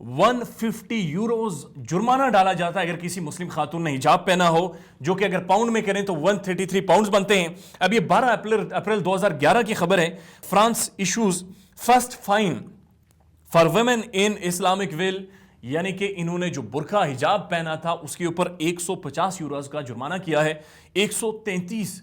150 euros جرمانہ ڈالا جاتا ہے اگر کسی مسلم خاتون نے حجاب پہنا ہو، جو کہ اگر پاؤنڈ میں کریں تو 133 پاؤنڈز بنتے ہیں۔ اب یہ 12 اپریل 2011 کی خبر ہے۔ France issues first fine for women in Islamic veil, یعنی کہ انہوں نے جو برقع حجاب پہنا تھا اس کے اوپر 150 یوروز کا جرمانہ کیا ہے، 133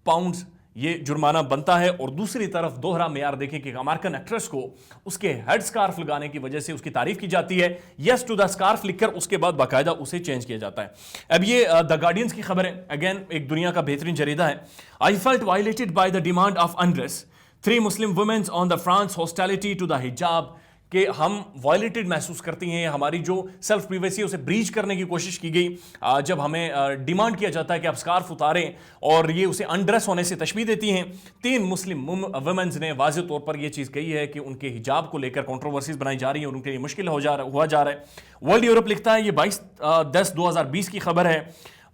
پاؤنڈز یہ جرمانہ بنتا ہے۔ اور دوسری طرف دوہرا معیار دیکھیں کہ امریکن ایکٹریس کو اس کے ہیڈ سکارف لگانے کی وجہ سے اس کی تعریف کی جاتی ہے، یس ٹو دا سکارف لکھ کر اس کے بعد باقاعدہ اسے چینج کیا جاتا ہے۔ اب یہ دا گارڈینز کی خبر ہے، اگین ایک دنیا کا بہترین جریدہ ہے۔ I felt violated by the demand of undress 3 Muslim womens on the France hostility to the hijab, کہ ہم وائلیٹڈ محسوس کرتی ہیں، ہماری جو سیلف پریویسی اسے بریچ کرنے کی کوشش کی گئی جب ہمیں ڈیمانڈ کیا جاتا ہے کہ آپ سکارف اتاریں، اور یہ اسے انڈریس ہونے سے تشبیہ دیتی ہیں۔ 3 مسلم ویمنز نے واضح طور پر یہ چیز کہی ہے کہ ان کے حجاب کو لے کر کنٹروورسیز بنائی جا رہی ہیں اور ان کے لیے مشکل ہوا جا رہا ہے۔ ورلڈ یورپ لکھتا ہے، یہ 22/10/2020 کی خبر ہے،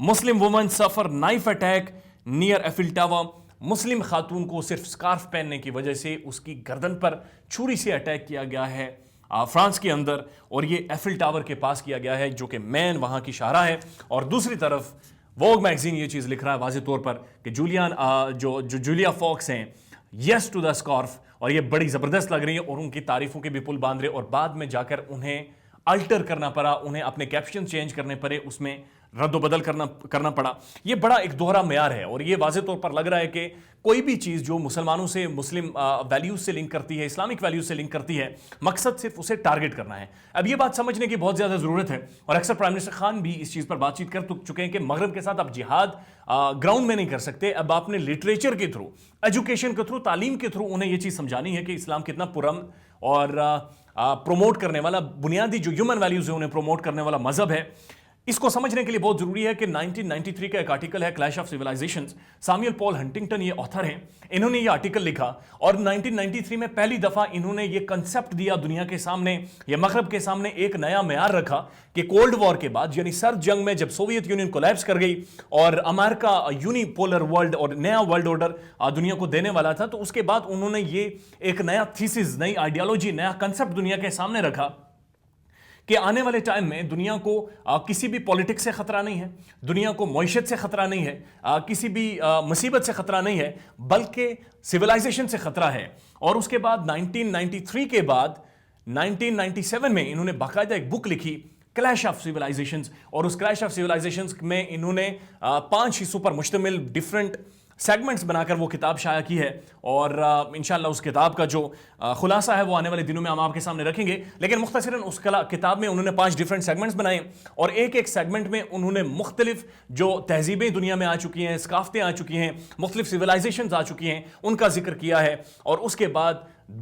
Muslim women suffer knife attack near Eiffel Tower, مسلم خاتون کو صرف سکارف پہننے کی وجہ سے اس کی گردن پر چھری سے اٹیک کیا گیا ہے فرانس کے اندر، اور یہ ایفل ٹاور کے پاس کیا گیا ہے جو کہ مین وہاں کی شاہراہ ہے۔ اور دوسری طرف ووگ میگزین یہ چیز لکھ رہا ہے واضح طور پر کہ جولیا فاکس ہیں، یس ٹو دا سکارف، اور یہ بڑی زبردست لگ رہی ہے اور ان کی تعریفوں کے بھی پل باندھ رہے، اور بعد میں جا کر انہیں الٹر کرنا پڑا، انہیں اپنے کیپشن چینج کرنے پڑے، اس میں رد و بدل کرنا پڑا۔ یہ بڑا ایک دوہرا معیار ہے، اور یہ واضح طور پر لگ رہا ہے کہ کوئی بھی چیز جو مسلمانوں سے، مسلم ویلیوز سے لنک کرتی ہے، اسلامک ویلیوز سے لنک کرتی ہے، مقصد صرف اسے ٹارگٹ کرنا ہے۔ اب یہ بات سمجھنے کی بہت زیادہ ضرورت ہے، اور اکثر پرائم منسٹر خان بھی اس چیز پر بات چیت کر چکے ہیں کہ مغرب کے ساتھ آپ جہاد گراؤنڈ میں نہیں کر سکتے، اب آپ نے لٹریچر کے تھرو، ایجوکیشن کے تھرو، تعلیم کے تھرو انہیں یہ چیز سمجھانی ہے کہ اسلام کتنا پرامن اور پروموٹ کرنے والا، بنیادی جو ہیومن ویلیوز ہیں انہیں پروموٹ کرنے والا مذہب ہے۔ اس کو سمجھنے کے لیے بہت ضروری ہے کہ 1993 کا ایک آرٹیکل ہے کلیش آف سیولائزیشنز، ساموئل پال ہنٹنگٹن یہ آتھر ہیں، انہوں نے یہ آرٹیکل لکھا، اور 1993 میں پہلی دفعہ انہوں نے یہ کنسپٹ دیا دنیا کے سامنے، یا مغرب کے سامنے ایک نیا معیار رکھا کہ کولڈ وار کے بعد، یعنی سرد جنگ میں جب سوویت یونین کولیپس کر گئی اور امریکہ یونی پولر ورلڈ اور نیا ورلڈ آرڈر دنیا کو دینے والا تھا، تو اس کے بعد انہوں نے یہ ایک نیا تھیسس، نئی آئیڈیالوجی، نیا کنسپٹ دنیا کے سامنے رکھا کہ آنے والے ٹائم میں دنیا کو کسی بھی پولیٹکس سے خطرہ نہیں ہے، دنیا کو معیشت سے خطرہ نہیں ہے، کسی بھی مصیبت سے خطرہ نہیں ہے، بلکہ سویلائزیشن سے خطرہ ہے۔ اور اس کے بعد 1993 کے بعد 1997 میں انہوں نے باقاعدہ ایک بک لکھی کلیش آف سیولائزیشنز، اور اس کلیش آف سیولائزیشنز میں انہوں نے 5 حصوں پر مشتمل ڈیفرنٹ سیگمنٹس بنا کر وہ کتاب شائع کی ہے، اور انشاءاللہ اس کتاب کا جو خلاصہ ہے وہ آنے والے دنوں میں ہم آپ کے سامنے رکھیں گے۔ لیکن مختصراً اس کتاب میں انہوں نے 5 ڈیفرنٹ سیگمنٹس بنائے، اور ایک ایک سیگمنٹ میں انہوں نے مختلف جو تہذیبیں دنیا میں آ چکی ہیں، ثقافتیں آ چکی ہیں، مختلف سیولائزیشنز آ چکی ہیں، ان کا ذکر کیا ہے۔ اور اس کے بعد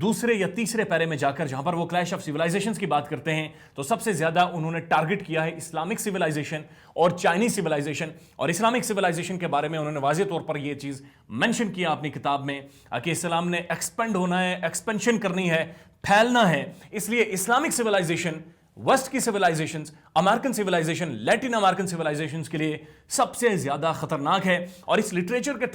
دوسرے یا تیسرے پیرے میں جا کر جہاں پر وہ کلیش آف سیولائزیشنز کی بات کرتے ہیں، تو سب سے زیادہ انہوں نے ٹارگٹ کیا ہے اسلامک سیولائزیشن اور چائنیز سیولائزیشن۔ اور اسلامک سیولائزیشن کے بارے میں انہوں نے واضح طور پر یہ چیز مینشن کیا اپنی کتاب میں کہ اسلام نے ایکسپینڈ ہونا ہے، ایکسپینشن کرنی ہے، پھیلنا ہے، اس لیے اسلامک سیولائزیشن، ویسٹ کی سیولائزیشنز، امریکن سیولائزیشن، لیٹن امریکن سیولائزیشنز کے لیے سب سے زیادہ خطرناک ہے۔ اور اس لٹریچر کے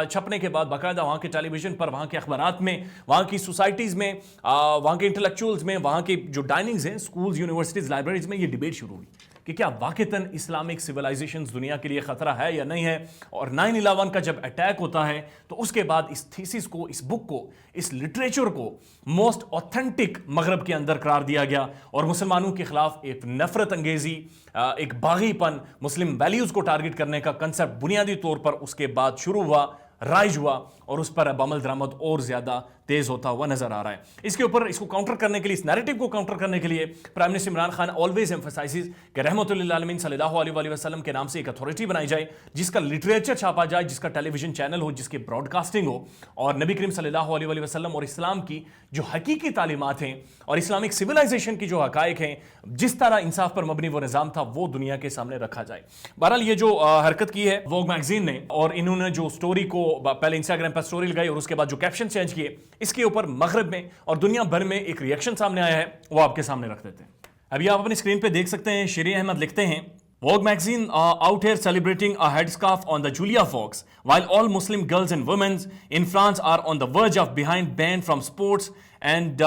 چھپنے کے بعد باقاعدہ وہاں کے ٹیلی ویژن پر، وہاں کے اخبارات میں، وہاں کی سوسائٹیز میں، وہاں کے انٹلیکچوئلز میں، وہاں کے جو ڈائننگز ہیں، سکولز، یونیورسٹیز، لائبریریز میں یہ ڈیبیٹ شروع ہوئی کہ کیا واقعتاً اسلامک سیولائزیشنز دنیا کے لیے خطرہ ہے یا نہیں ہے۔ اور 9/11 کا جب اٹیک ہوتا ہے تو اس کے بعد اس تھیسس کو، اس بک کو، اس لٹریچر کو موسٹ اوتھینٹک مغرب کے اندر قرار دیا گیا، اور مسلمانوں کے خلاف ایک نفرت انگیزی، ایک باغی پن، مسلم ویلیوز کو ٹارگٹ کرنے کا کنسپٹ بنیادی طور پر اس کے بعد شروع ہوا، رائج ہوا، اور اس پر اب عمل درآمد اور زیادہ تیز ہوتا ہوا نظر آ رہا ہے۔ اس کے اوپر اس کو کاؤنٹر کرنے کے لیے، اس نیریٹو کو کاؤنٹر کرنے کے لیے prime minister Imran Khan always emphasizes کہ رحمۃ للعالمین صلی اللہ علیہ وسلم کے نام سے ایک اتھارٹی بنائی جائے، جس کا لٹریچر چھاپا جائے، جس کا ٹیلی ویژن چینل ہو، جس کی براڈ کاسٹنگ ہو، اور نبی کریم صلی اللہ علیہ وسلم اور اسلام کی جو حقیقی تعلیمات ہیں اور اسلامک سیولائزیشن کی جو حقائق ہیں، جس طرح انصاف پر مبنی وہ نظام تھا، وہ دنیا کے سامنے رکھا جائے۔ بہرحال یہ جو حرکت کی ہے ووگ میگزین نے، اور انہوں نے جو سٹوری کو پہلے انسٹاگرام پر سٹوری لگائی اور اس کے بعد جو کیپشن چینج کیے، اس کے اوپر مغرب میں اور دنیا بھر میں ایک ریئیکشن سامنے آیا ہے، وہ آپ کے سامنے رکھ دیتے ہیں۔ ابھی آپ اپنی اسکرین پہ دیکھ سکتے ہیں، شیری احمد لکھتے ہیں Vogue magazine out here celebrating a headscarf on the Julia Fox, while all Muslim girls and women in France are on the verge of being banned from sports and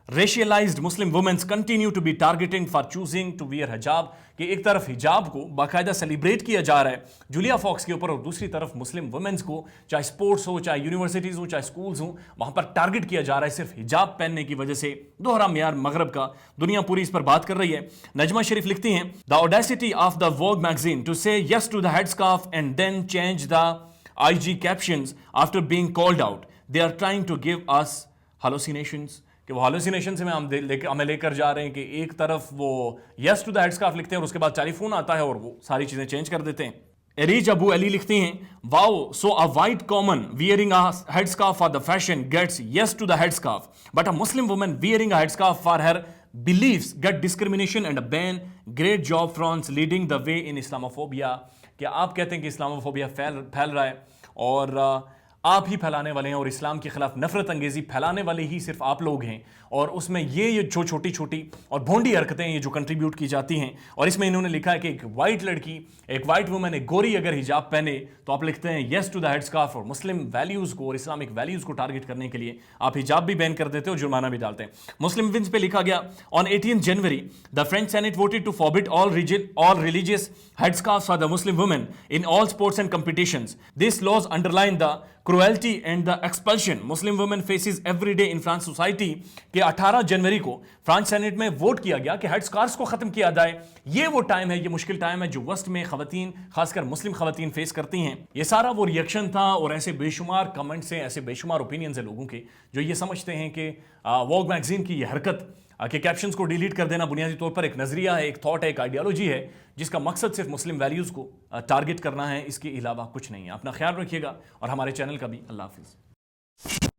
racialized Muslim women continue to be targeted for choosing to wear hijab کہ ایک طرف حجاب کو باقاعدہ celebrate کیا جا رہا ہے جولیا فاکس کے اوپر اور دوسری طرف مسلم وومنز کو چاہے سپورٹس ہو چاہے یونیورسٹیز ہو چاہے سکولز ہوں وہاں پر ٹارگٹ کیا جا رہا ہے صرف حجاب پہننے کی وجہ سے دوہرا معیار مغرب کا دنیا پوری اس پر بات کر رہی ہے نجمہ شریف لکھتی ہیں the audacity of the Vogue magazine to say yes to the headscarf and then change the IG captions after being called out they are trying to give us hallucinations کہ وہ ہالوسینیشن سے ہمیں لے کر جا رہے ہیں کہ ایک طرف وہ یس ٹو دا ہیڈ اسکارف لکھتے ہیں اور اس کے بعد ٹیلی فون آتا ہے اور وہ ساری چیزیں چینج کر دیتے ہیں ایریج ابو علی لکھتی ہیں wow so a white woman wearing a head scarf for the fashion gets yes to the head scarf but a Muslim woman wearing a head scarf for her beliefs get discrimination and a ban. Great job France leading the way in Islamophobia. کہ آپ کہتے ہیں کہ Islamophobia پھیل رہا ہے اور آپ ہی پھیلانے والے ہیں اور اسلام کے خلاف نفرت انگیزی پھیلانے والے ہی صرف آپ لوگ ہیں اور اس میں یہ جو چھوٹی چھوٹی اور بھونڈی حرکتیں یہ جو کنٹریبیوٹ کی جاتی ہیں اور اس میں انہوں نے لکھا ہے کہ ایک وائٹ لڑکی ایک وائٹ وومن ایک گوری اگر حجاب پہنے تو آپ لکھتے ہیں یس ٹو دا ہیڈ اسکارف اور مسلم ویلیوز کو اور اسلامک ویلیوز کو ٹارگٹ کرنے کے لیے آپ حجاب بھی بین کر دیتے اور جرمانہ بھی ڈالتے ہیں. مسلم ونز پہ لکھا گیا آن 18 جنوری the French Senate voted to forbid all religious headscarves for the Muslim women in all sports and competitions. These laws underline the cruelty and the expulsion Muslim women faces every day in France society. کہ 18 جنوری کو France Saint میں vote کیا گیا کہ head اسکارفز کو ختم کیا جائے. یہ وہ ٹائم ہے, یہ مشکل ٹائم ہے جو وسط میں خواتین خاص کر مسلم خواتین فیس کرتی ہیں. یہ سارا وہ ریئیکشن تھا اور ایسے بے شمار کمنٹس ہیں, ایسے بے شمار اوپینینز ہیں لوگوں کے جو یہ سمجھتے ہیں کہ ووگ میگزین کی یہ حرکت کہ کیپشنز کو ڈیلیٹ کر دینا بنیادی طور پر ایک نظریہ ہے, ایک تھاٹ ہے, ایک آئیڈیالوجی ہے جس کا مقصد صرف مسلم ویلیوز کو ٹارگٹ کرنا ہے, اس کے علاوہ کچھ نہیں ہے. اپنا خیال رکھیے گا اور ہمارے چینل کا بھی. اللہ حافظ.